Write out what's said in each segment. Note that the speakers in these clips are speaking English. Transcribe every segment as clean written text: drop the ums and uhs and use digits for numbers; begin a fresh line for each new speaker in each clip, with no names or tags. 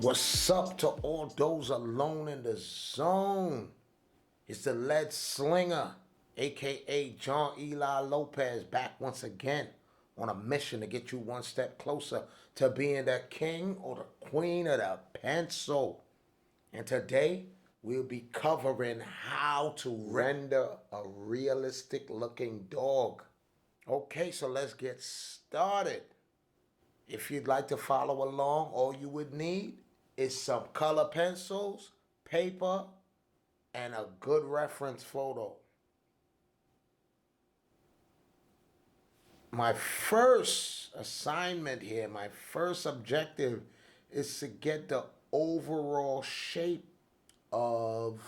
What's up to all those alone in the zone? It's the lead slinger, aka John Eli Lopez, back once again on a mission to get you one step closer to being the king or the queen of the pencil. And today we'll be covering how to render a realistic looking dog. Okay, so let's get started. If you'd like to follow along, all you would need is some color pencils, paper, and a good reference photo. My first assignment here, my first objective is to get the overall shape of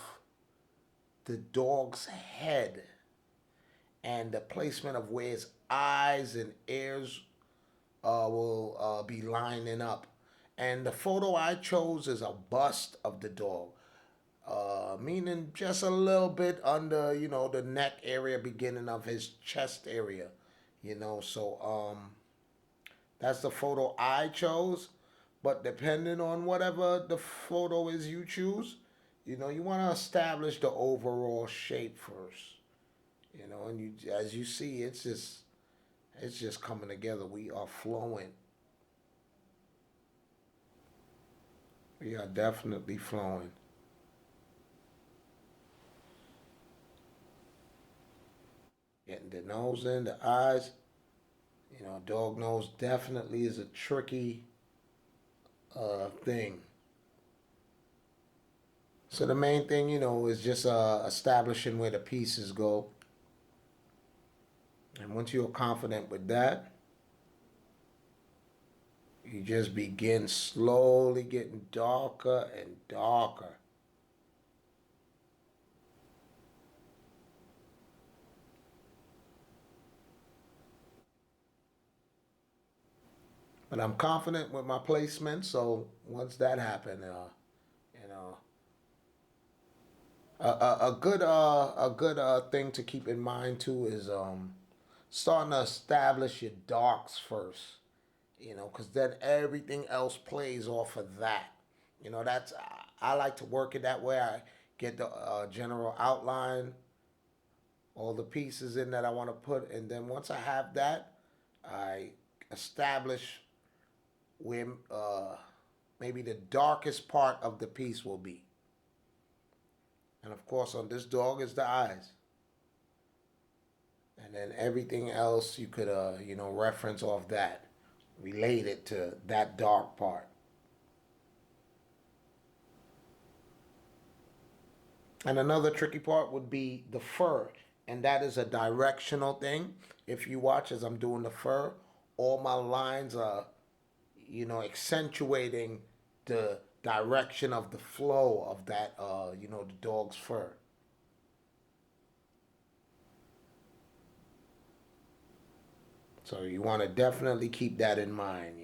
the dog's head and the placement of where his eyes and ears will be lining up. And the photo I chose is a bust of the dog, meaning just a little bit under, the neck area, beginning of his chest area, So that's the photo I chose. But depending on whatever the photo is you choose, you want to establish the overall shape first, and as you see, it's just coming together. We are flowing. We are definitely flowing. Getting the nose in, the eyes. Dog nose definitely is a tricky thing. So the main thing, is just establishing where the pieces go. And once you're confident with that, you just begin slowly getting darker and darker. But I'm confident with my placement, so once that happens, you know, a good thing to keep in mind too is starting to establish your darks first. Because then everything else plays off of that. That's I like to work it that way. I get the general outline, all the pieces in that I want to put, and then once I have that, I establish where maybe the darkest part of the piece will be. And of course, on this dog is the eyes. And then everything else you could, reference off that, relate it to that dark part. And another tricky part would be the fur. And that is a directional thing. If you watch as I'm doing the fur, all my lines are, accentuating the direction of the flow of that, the dog's fur. So you want to definitely keep that in mind.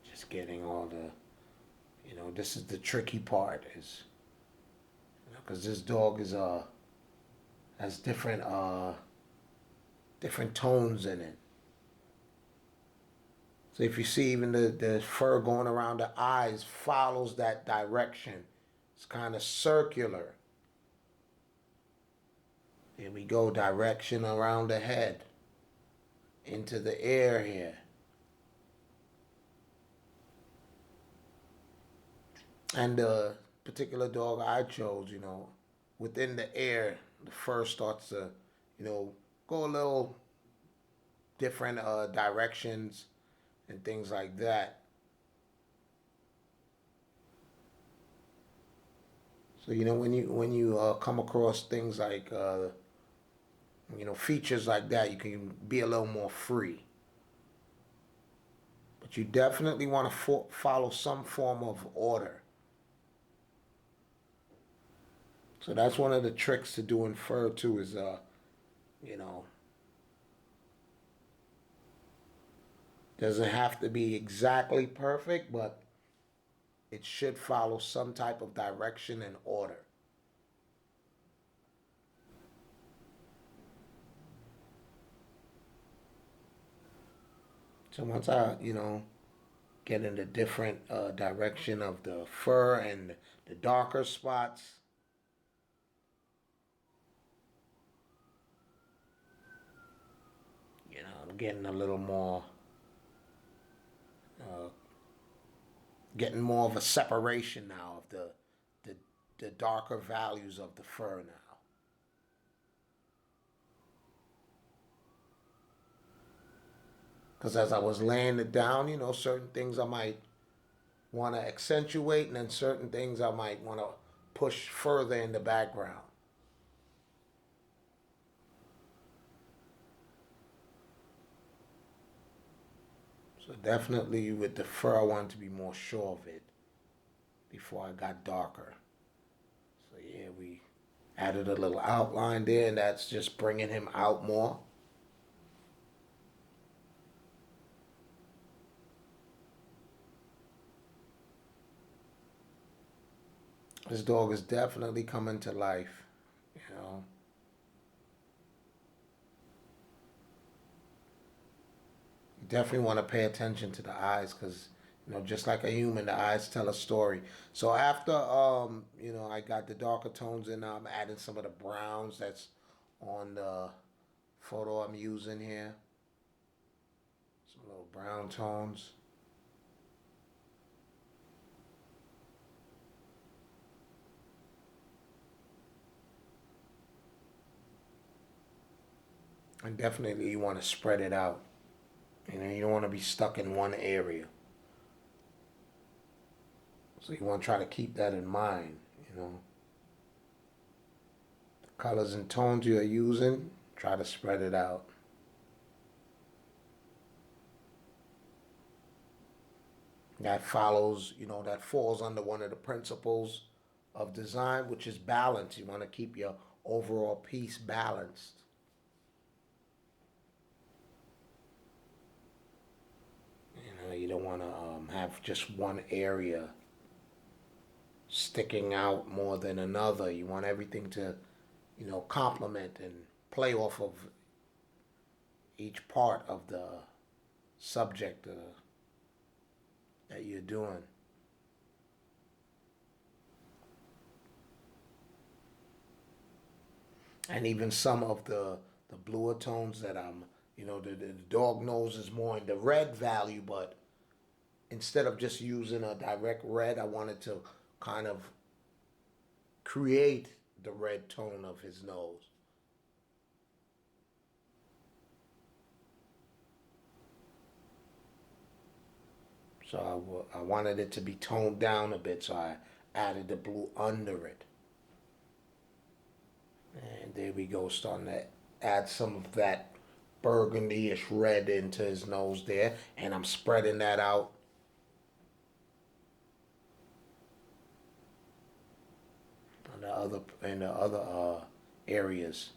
Just getting all this is the tricky part is, because this dog is has different tones in it. So if you see even the fur going around the eyes follows that direction. It's kind of circular. Here we go, direction around the head into the ear here. And the particular dog I chose, within the air, the fur starts to, go a little different directions and things like that. So when you come across things like features like that, you can be a little more free. But you definitely want to follow some form of order. So that's one of the tricks to doing fur too is you know, doesn't have to be exactly perfect, but it should follow some type of direction and order. So once I, get in the different direction of the fur and the darker spots, I'm getting a little more, uh, getting more of a separation now of the, the darker values of the fur now. Because as I was laying it down, certain things I might want to accentuate, and then certain things I might want to push further in the background. So definitely with the fur, I wanted to be more sure of it before I got darker. So yeah, we added a little outline there, and that's just bringing him out more. This dog is definitely coming to life. You know, you definitely want to pay attention to the eyes because just like a human, the eyes tell a story. So after I got the darker tones in, I'm adding some of the browns that's on the photo I'm using here. Some little brown tones. And definitely you want to spread it out. You don't want to be stuck in one area. So you want to try to keep that in mind. You know, the colors and tones you're using, try to spread it out. That follows, that falls under one of the principles of design, which is balance. You want to keep your overall piece balanced. You don't want to have just one area sticking out more than another. You want everything to, complement and play off of each part of the subject that you're doing. And even some of the bluer tones that I'm, the dog nose is more in the red value, but instead of just using a direct red, I wanted to kind of create the red tone of his nose. So I wanted it to be toned down a bit, so I added the blue under it. And there we go, starting to add some of that burgundy-ish red into his nose there. And I'm spreading that out on the other areas.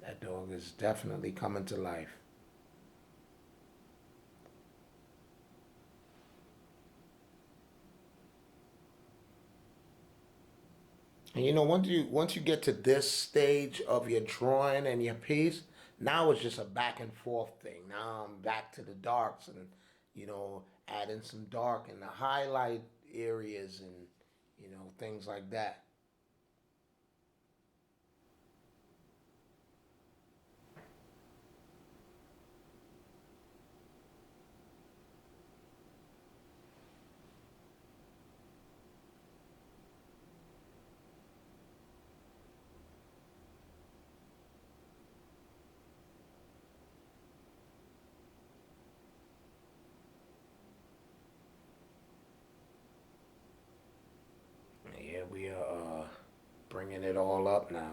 That dog is definitely coming to life. And once you get to this stage of your drawing and your piece, now it's just a back and forth thing. Now I'm back to the darks and adding some dark in the highlight areas and things like that. Yeah, we are bringing it all up now.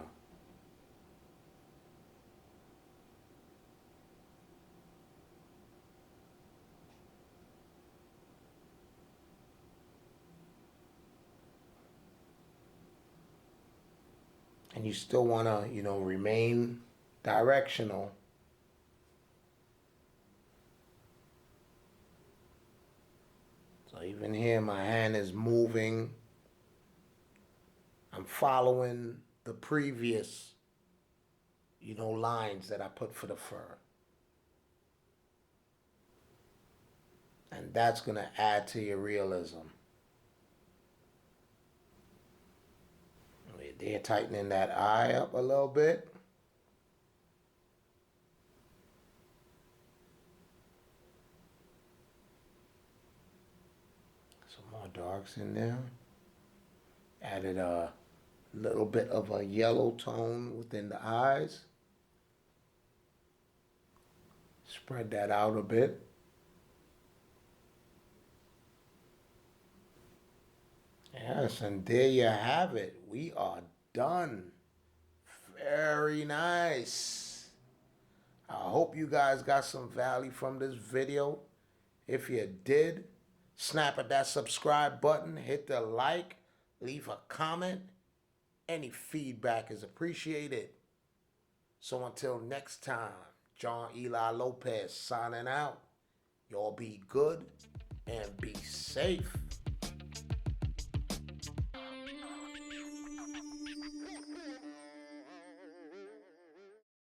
And you still want to, remain directional. So even here, my hand is moving. I'm following the previous, lines that I put for the fur. And that's going to add to your realism. They're tightening that eye up a little bit. Some more darks in there. Added a little bit of a yellow tone within the eyes. Spread that out a bit. Yes, and there you have it. We are done. Very nice. I hope you guys got some value from this video. If you did, snap at that subscribe button, hit the like, leave a comment. Any feedback is appreciated. So until next time, John Eli Lopez signing out. Y'all be good and be safe.